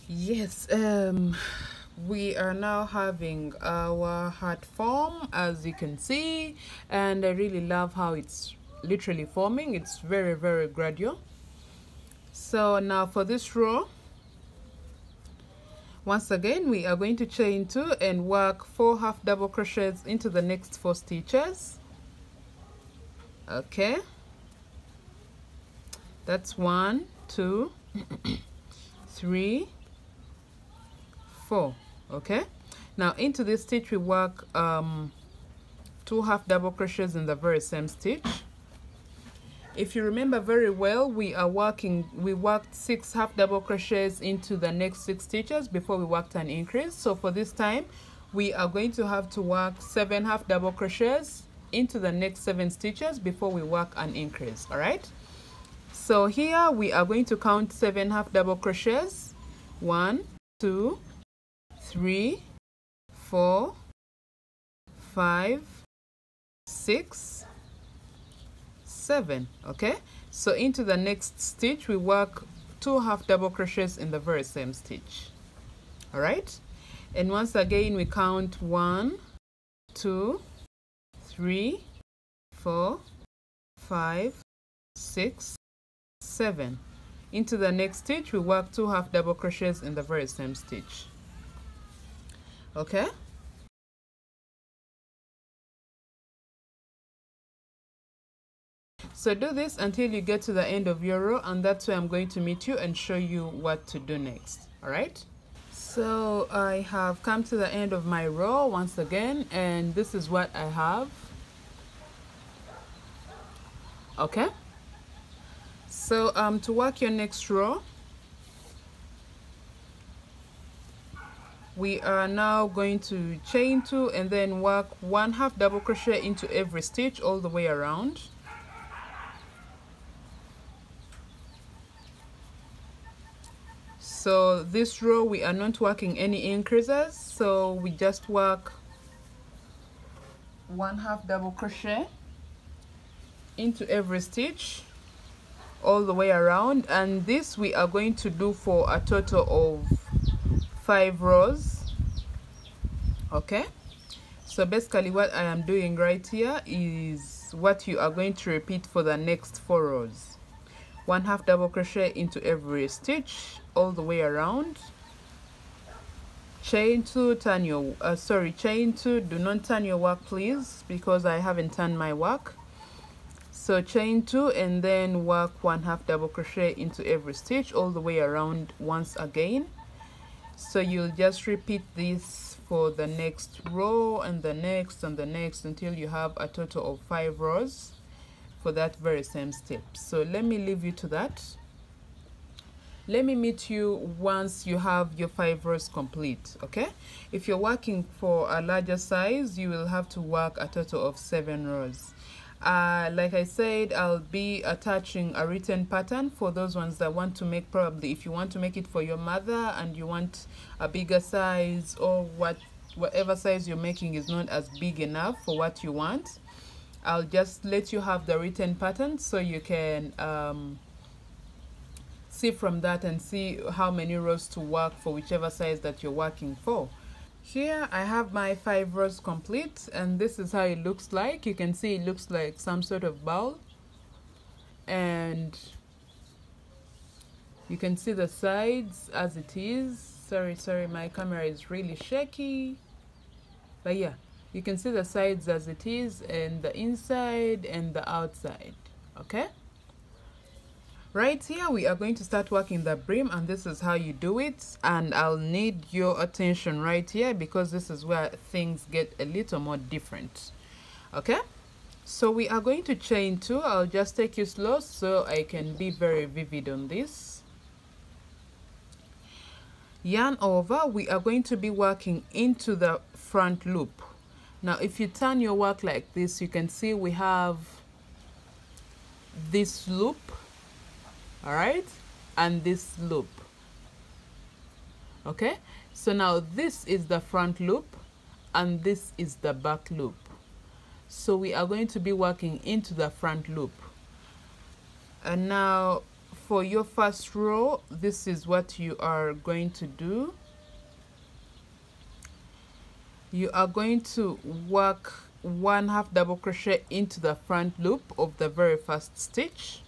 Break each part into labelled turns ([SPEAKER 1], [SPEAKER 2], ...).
[SPEAKER 1] Yes, we are now having our heart form, as you can see, and I really love how it's literally forming. It's very, very gradual. So now for this row, once again we are going to chain 2 and work 4 half double crochets into the next 4 stitches. Okay, that's 1, 2, 3, 4. Okay, now into this stitch we work 2 half double crochets in the very same stitch. If you remember very well, we worked 6 half double crochets into the next 6 stitches before we worked an increase. So for this time we are going to have to work 7 half double crochets into the next 7 stitches before we work an increase. All right, so here we are going to count 7 half double crochets. 1, 2, 3, 4, 5, 6, 7. Okay, so into the next stitch we work 2 half double crochets in the very same stitch. All right, and once again we count 1, 2, 3, 4, 5, 6, 7. Into the next stitch we work 2 half double crochets in the very same stitch. Okay, so do this until you get to the end of your row, and that's where I'm going to meet you and show you what to do next. All right, so I have come to the end of my row once again, and this is what I have. Okay, so to work your next row, we are now going to chain 2 and then work 1 half double crochet into every stitch all the way around. So this row we are not working any increases, so we just work 1 half double crochet into every stitch all the way around, and this we are going to do for a total of 5 rows. Okay, so basically what I am doing right here is what you are going to repeat for the next 4 rows. 1 half double crochet into every stitch all the way around, chain 2, turn your chain 2, do not turn your work please, because I haven't turned my work. So chain 2 and then work 1 half double crochet into every stitch all the way around once again. So you'll just repeat this for the next row and the next and the next until you have a total of 5 rows for that very same step. So let me leave you to that. Let me meet you once you have your 5 rows complete. Okay, if you're working for a larger size, you will have to work a total of 7 rows. Like I said, I'll be attaching a written pattern for those ones that want to make, probably if you want to make it for your mother and you want a bigger size, or whatever size you're making is not as big enough for what you want. I'll just let you have the written pattern so you can see from that and see how many rows to work for whichever size that you're working for. Here I have my 5 rows complete, and this is how it looks like. You can see it looks like some sort of bowl, and you can see the sides as it is. Sorry, my camera is really shaky, but yeah, you can see the sides as it is, and the inside and the outside. Okay, right here we are going to start working the brim, and this is how you do it, and I'll need your attention right here because this is where things get a little more different. Okay, so we are going to chain 2. I'll just take you slow so I can be very vivid on this. Yarn over, we are going to be working into the front loop. Now if you turn your work like this, you can see we have this loop, all right, and this loop. Okay, so now this is the front loop and this is the back loop, so we are going to be working into the front loop. And now for your first row, this is what you are going to do. You are going to work 1/2 double crochet into the front loop of the very first stitch,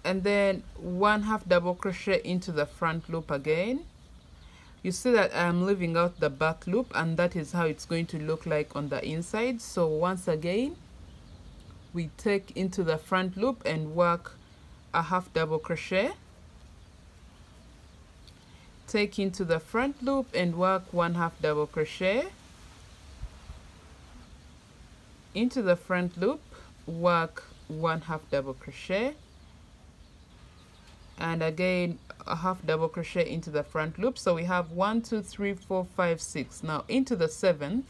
[SPEAKER 1] and then 1/2 double crochet into the front loop again. You see that I am leaving out the back loop, and that is how it's going to look like on the inside. So once again, we take into the front loop and work a 1/2 double crochet, take into the front loop and work 1/2 double crochet, into the front loop, work 1/2 double crochet, and again a 1/2 double crochet into the front loop. So we have 1 2 3 4 5 6. Now into the 7th,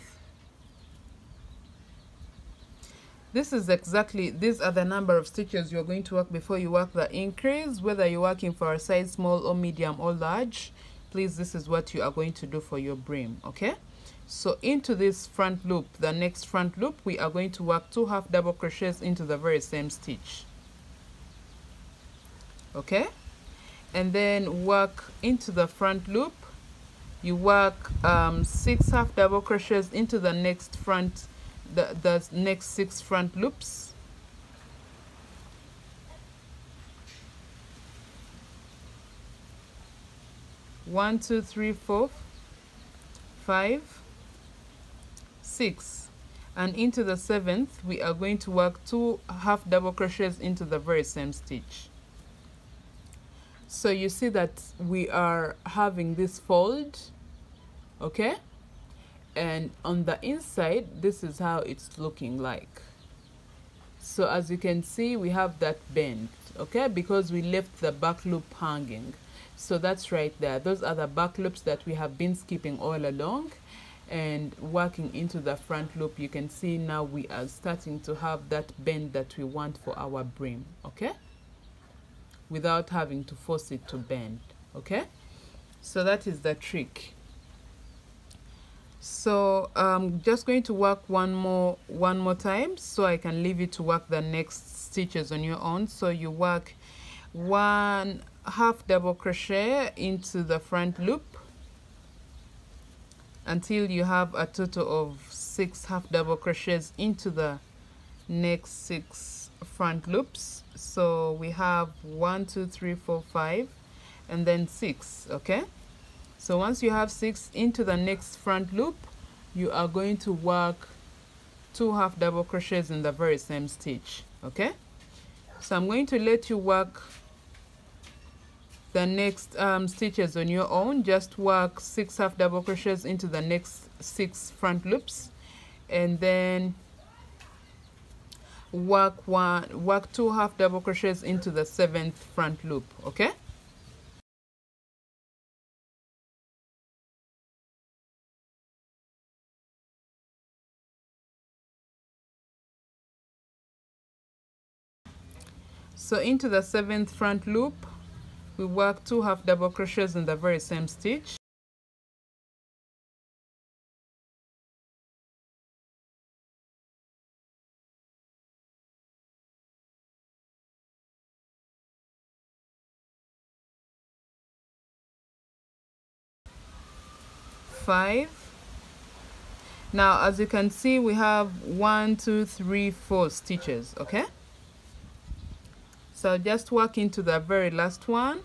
[SPEAKER 1] this is exactly, these are the number of stitches you're going to work before you work the increase. Whether you're working for a size small or medium or large, please, this is what you are going to do for your brim. Okay, so into this front loop, the next front loop, we are going to work 2 1/2 double crochets into the very same stitch. Okay, and then work into the front loop. You work 6 1/2 double crochets into the next front, the next 6 front loops. One, 2, 3, 4, 5, 6, and into the 7th, we are going to work 2 1/2 double crochets into the very same stitch. So you see that we are having this fold, okay, and on the inside, this is how it's looking like. So as you can see, we have that bend, okay, because we left the back loop hanging. So that's right there. Those are the back loops that we have been skipping all along, and working into the front loop. You can see now we are starting to have that bend that we want for our brim, okay, without having to force it to bend. Okay, so that is the trick. So I'm just going to work one more time, so I can leave you to work the next stitches on your own. So you work 1 1/2 double crochet into the front loop until you have a total of 6 1/2 double crochets into the next 6 front loops. So we have 1 2 3 4 5 and then 6. Okay, so once you have 6 into the next front loop, you are going to work 2 1/2 double crochets in the very same stitch. Okay, so I'm going to let you work the next stitches on your own. Just work 6 1/2 double crochets into the next 6 front loops, and then work 2 1/2 double crochets into the 7th front loop. Okay, so into the 7th front loop, we work 2 1/2 double crochets in the very same stitch. Five. Now as you can see, we have 1 2 3 4 stitches. Okay, so just work into the very last one.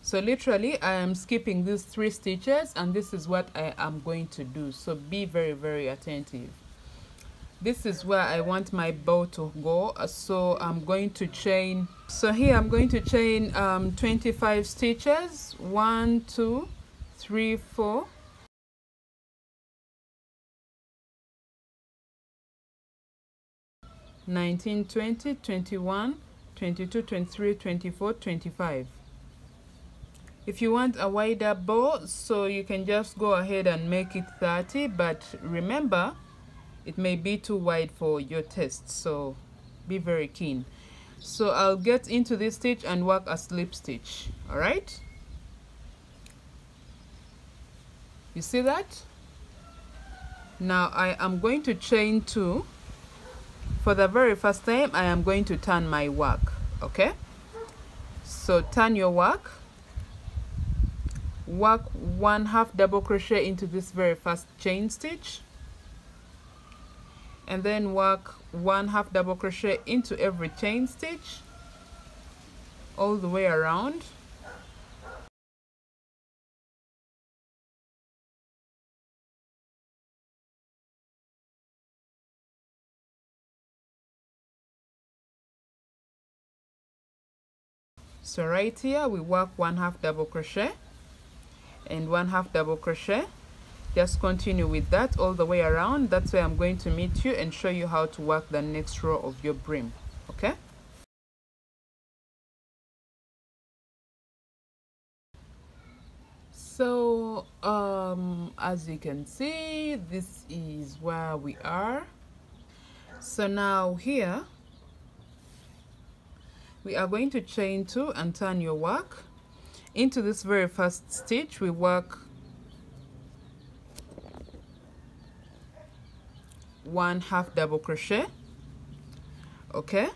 [SPEAKER 1] So literally I am skipping these 3 stitches, and this is what I am going to do. So be very attentive. This is where I want my bow to go, so I'm going to chain. So here I'm going to chain 25 stitches. 1 2 3 4 19 20 21 22 23 24 25. If you want a wider bow, so you can just go ahead and make it 30, but remember it may be too wide for your taste, so be very keen. So I'll get into this stitch and work a slip stitch. All right, you see that? Now I am going to chain 2 For the very first time, I am going to turn my work. Okay, so turn your work, work 1/2 double crochet into this very first chain stitch, and then work 1/2 double crochet into every chain stitch all the way around. So right here we work 1/2 double crochet and 1/2 double crochet. Just continue with that all the way around. That's where I'm going to meet you and show you how to work the next row of your brim. Okay, so as you can see, this is where we are. So now here we are going to chain 2 and turn your work. Into this very first stitch we work 1/2 double crochet. Okay,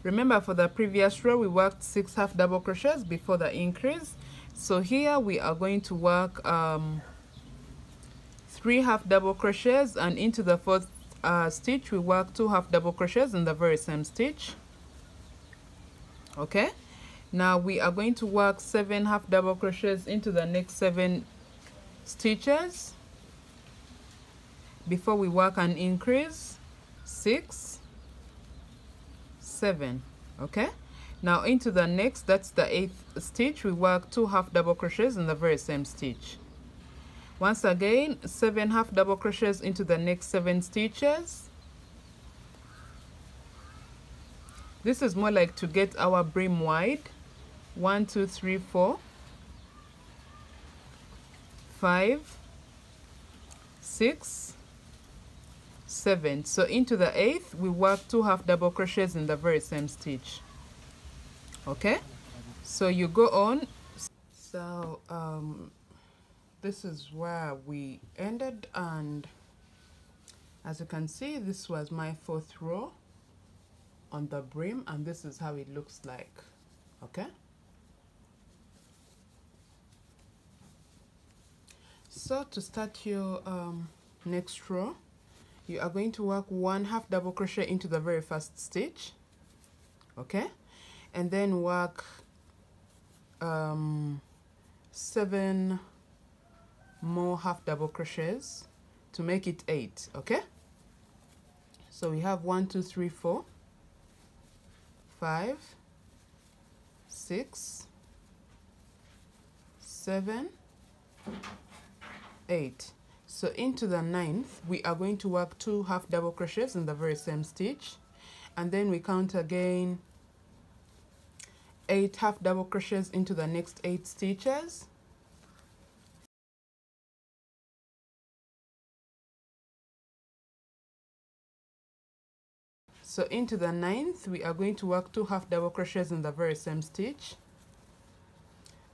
[SPEAKER 1] remember for the previous row we worked 6 half double crochets before the increase. So here we are going to work 3 half double crochets, and into the fourth stitch we work 2 half double crochets in the very same stitch. Okay, now we are going to work 7 half double crochets into the next 7 stitches before we work an increase. 6, 7. Okay, now into the next, that's the 8th stitch, we work 2 half double crochets in the very same stitch. Once again, 7 half double crochets into the next 7 stitches. This is more like to get our brim wide. 1, 2, 3, 4, 5, 6, 7. So into the 8th we work 2 half double crochets in the very same stitch. Okay, so you go on. So this is where we ended, and as you can see, this was my 4th row on the brim, and this is how it looks like. Okay, so to start your next row, you are going to work 1 half double crochet into the very first stitch. Okay, and then work 7 more half double crochets to make it 8. Okay, so we have 1, 2, 3, 4, 5, 6, 7, 8. So into the 9th we are going to work 2 half double crochets in the very same stitch, and then we count again 8 half double crochets into the next 8 stitches. So into the 9th we are going to work 2 half double crochets in the very same stitch,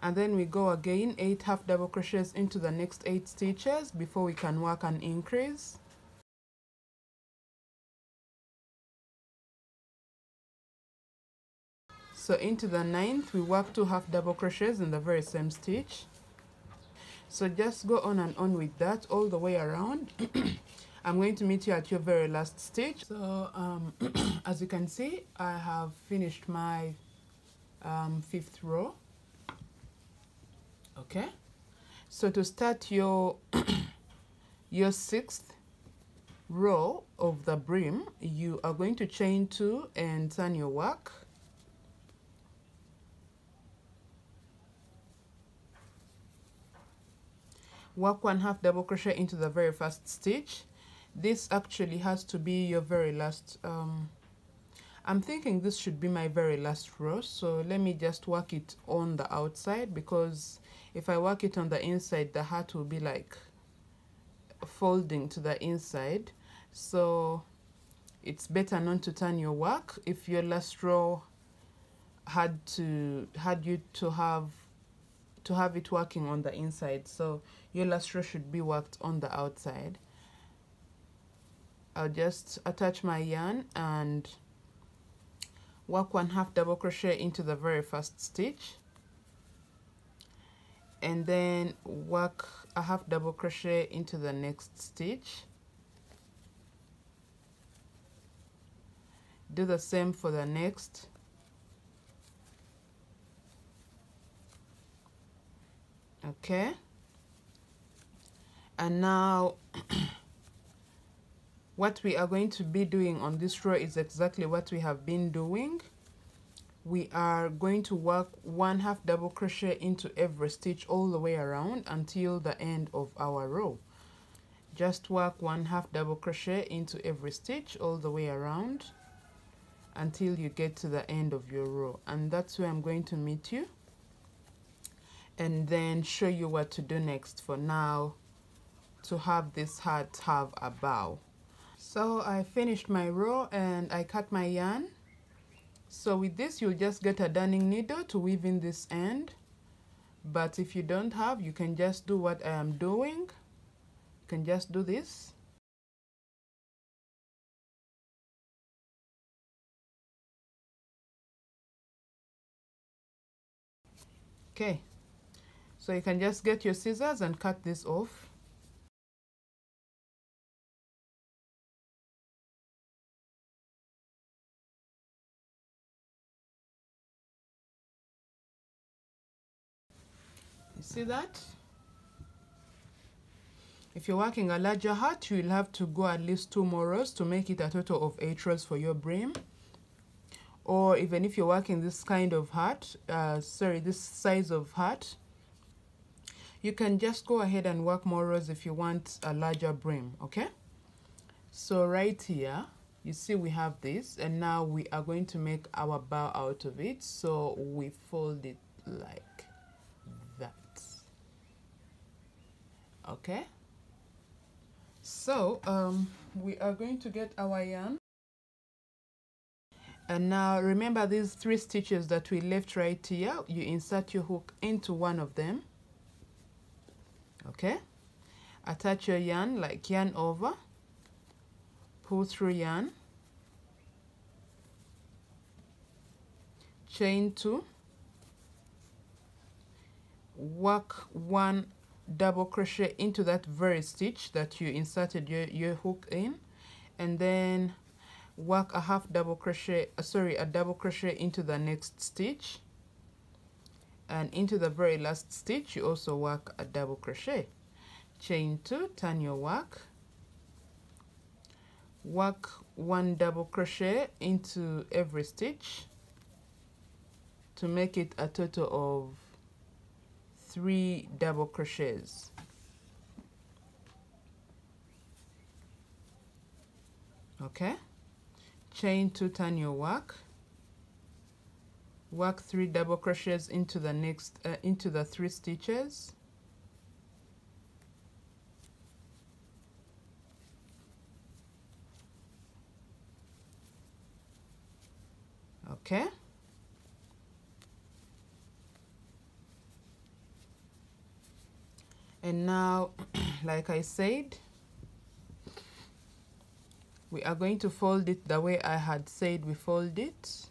[SPEAKER 1] and then we go again 8 half double crochets into the next 8 stitches before we can work an increase. So into the 9th we work 2 half double crochets in the very same stitch. So just go on and on with that all the way around. I'm going to meet you at your very last stitch. So as you can see, I have finished my 5th row. Okay, so to start your your 6th row of the brim, you are going to chain 2 and turn your work. Work 1 half double crochet into the very first stitch. This actually has to be your very last. I'm thinking this should be my very last row, so let me just work it on the outside, because if I work it on the inside the heart will be like folding to the inside, so it's better not to turn your work if your last row had you to have it working on the inside. So your last row should be worked on the outside. I'll just attach my yarn and work 1/2 double crochet into the very first stitch, and then work a 1/2 double crochet into the next stitch. Do the same for the next. Okay, and now what we are going to be doing on this row is exactly what we have been doing. We are going to work 1/2 double crochet into every stitch all the way around until the end of our row. Just work 1/2 double crochet into every stitch all the way around until you get to the end of your row, and that's where I'm going to meet you and then show you what to do next. For now, to have this hat have a bow. So I finished my row and I cut my yarn. So with this, you'll just get a darning needle to weave in this end, but if you don't have, you can just do what I am doing. You can just do this. Okay, so you can just get your scissors and cut this off. You see that? If you're working a larger hat, you'll have to go at least 2 more rows to make it a total of 8 rows for your brim. Or even if you're working this kind of hat, this size of hat, you can just go ahead and work more rows if you want a larger brim, okay? So right here, you see we have this, and now we are going to make our bow out of it. So we fold it like that. Okay, so we are going to get our yarn, and now remember these 3 stitches that we left right here. You insert your hook into one of them. Okay, attach your yarn like yarn over, pull through yarn, chain 2, work 1 double crochet into that very stitch that you inserted your hook in, and then work a 1/2 double crochet, a double crochet into the next stitch, and into the very last stitch you also work a double crochet. Chain 2, turn your work, work 1 double crochet into every stitch to make it a total of 3 double crochets. Okay, chain 2, turn your work, work 3 double crochets into the next into the 3 stitches, okay, and now like I said, we are going to fold it the way I had said we fold it.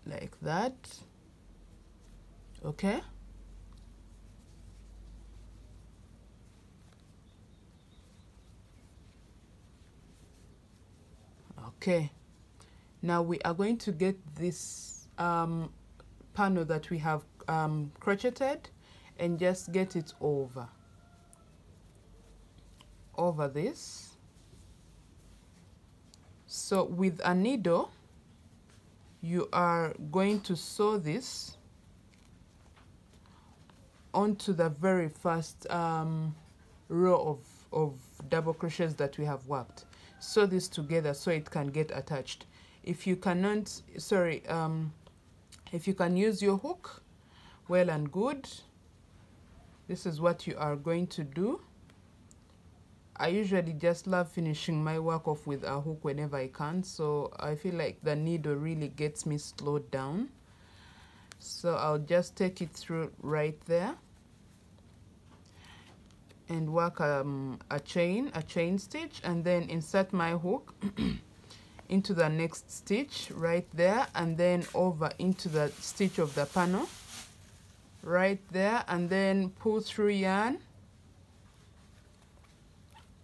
[SPEAKER 1] Like that. Okay, okay, now we are going to get this panel that we have crocheted and just get it over this. So with a needle you are going to sew this onto the very first row of double crochets that we have worked. Sew this together so it can get attached. If you cannot, if you can use your hook, well and good. This is what you are going to do. I usually just love finishing my work off with a hook whenever I can, so I feel like the needle really gets me slowed down. So I'll just take it through right there. and work a chain stitch, and then insert my hook into the next stitch right there, and then over into the stitch of the panel right there, and then pull through yarn,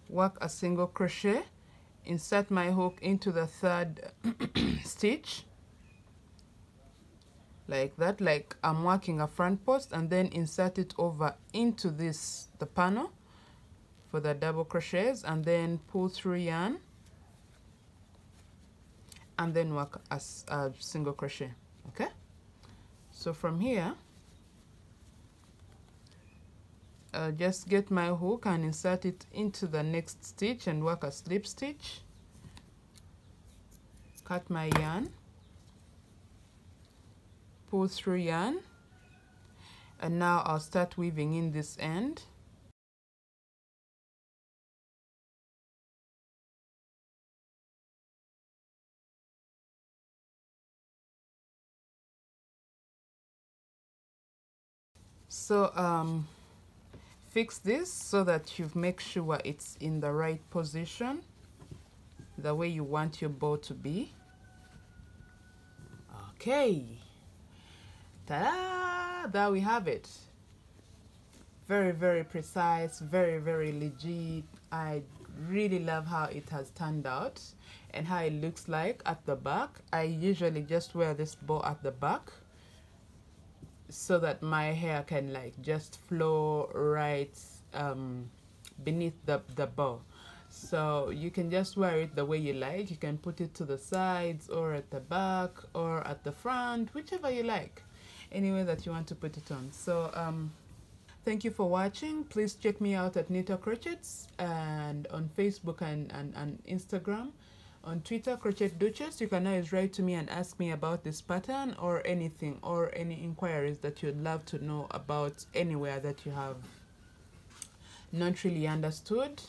[SPEAKER 1] work a single crochet, insert my hook into the third stitch like that, like I'm working a front post, and then insert it over into the panel for the double crochets, and then pull through yarn, and then work as a single crochet. Okay, so from here just get my hook and insert it into the next stitch and work a slip stitch, cut my yarn, pull through yarn, and now I'll start weaving in this end. So fix this so that you make sure it's in the right position, the way you want your bow to be. Okay, ta-da! There we have it. Very, very precise, very, very legit. I really love how it has turned out and how it looks like at the back. I usually just wear this bow at the back so that my hair can like just flow right beneath the bow. So you can just wear it the way you like. You can put it to the sides or at the back or at the front, whichever you like, any way that you want to put it on. So thank you for watching. Please check me out at Knit Crochets, and on Facebook and Instagram. On Twitter, Crochet Duchess. You can always write to me and ask me about this pattern or anything, or any inquiries that you'd love to know about anywhere that you have not really understood.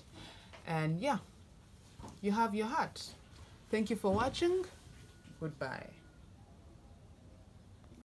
[SPEAKER 1] And yeah, you have your heart. Thank you for watching. Goodbye.